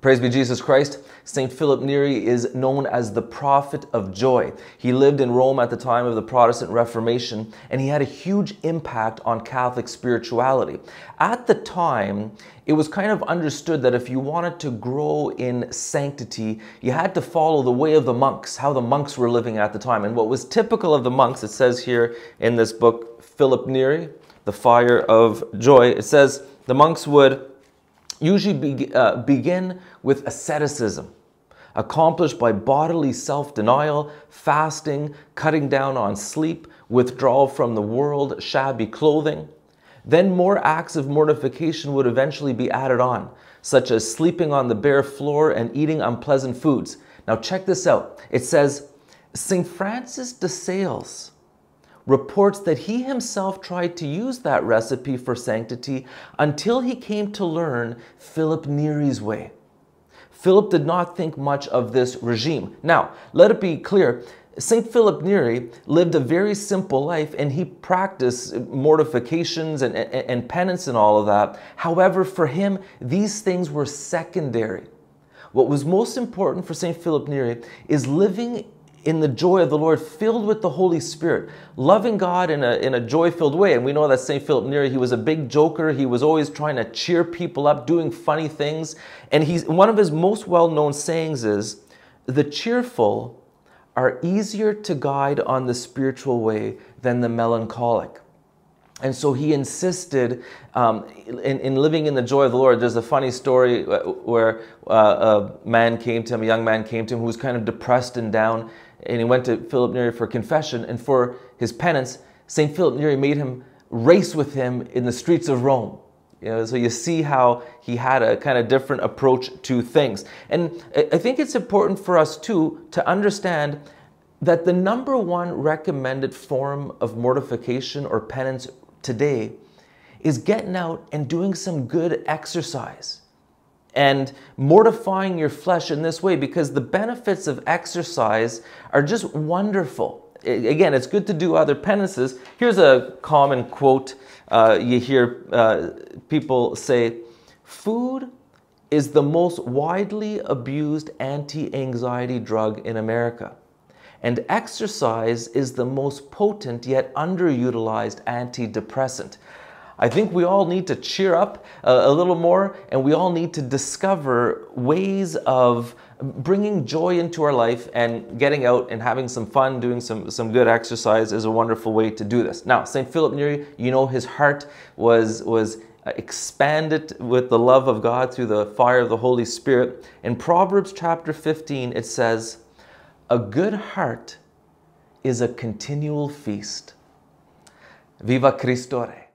Praise be Jesus Christ. St. Philip Neri is known as the prophet of joy. He lived in Rome at the time of the Protestant Reformation, and he had a huge impact on Catholic spirituality. At the time, it was kind of understood that if you wanted to grow in sanctity, you had to follow the way of the monks, how the monks were living at the time. And what was typical of the monks, it says here in this book, Philip Neri, The Fire of Joy, it says the monks would usually begin with asceticism, accomplished by bodily self-denial, fasting, cutting down on sleep, withdrawal from the world, shabby clothing. Then more acts of mortification would eventually be added on, such as sleeping on the bare floor and eating unpleasant foods. Now check this out. It says, St. Francis de Sales reports that he himself tried to use that recipe for sanctity until he came to learn Philip Neri's way. Philip did not think much of this regime. Now, let it be clear, St. Philip Neri lived a very simple life and he practiced mortifications and penance and all of that. However, for him, these things were secondary. What was most important for St. Philip Neri is living in the joy of the Lord, filled with the Holy Spirit, loving God in a joy-filled way. And we know that St. Philip Neri, he was a big joker. He was always trying to cheer people up, doing funny things. And one of his most well-known sayings is, the cheerful are easier to guide on the spiritual way than the melancholic. And so he insisted in living in the joy of the Lord. There's a funny story where a young man came to him who was kind of depressed and down, and he went to Philip Neri for confession, and for his penance, St. Philip Neri made him race with him in the streets of Rome. So you see how he had a kind of different approach to things. And I think it's important for us too to understand that the number one recommended form of mortification or penance today is getting out and doing some good exercise and mortifying your flesh in this way, because the benefits of exercise are just wonderful. Again, it's good to do other penances. Here's a common quote you hear people say, food is the most widely abused anti-anxiety drug in America. And exercise is the most potent yet underutilized antidepressant. I think we all need to cheer up a little more, and we all need to discover ways of bringing joy into our life, and getting out and having some fun, doing some good exercise is a wonderful way to do this. Now, St. Philip Neri, you know, his heart was expanded with the love of God through the fire of the Holy Spirit. In Proverbs chapter 15, it says, a good heart is a continual feast. Viva Cristo Rey.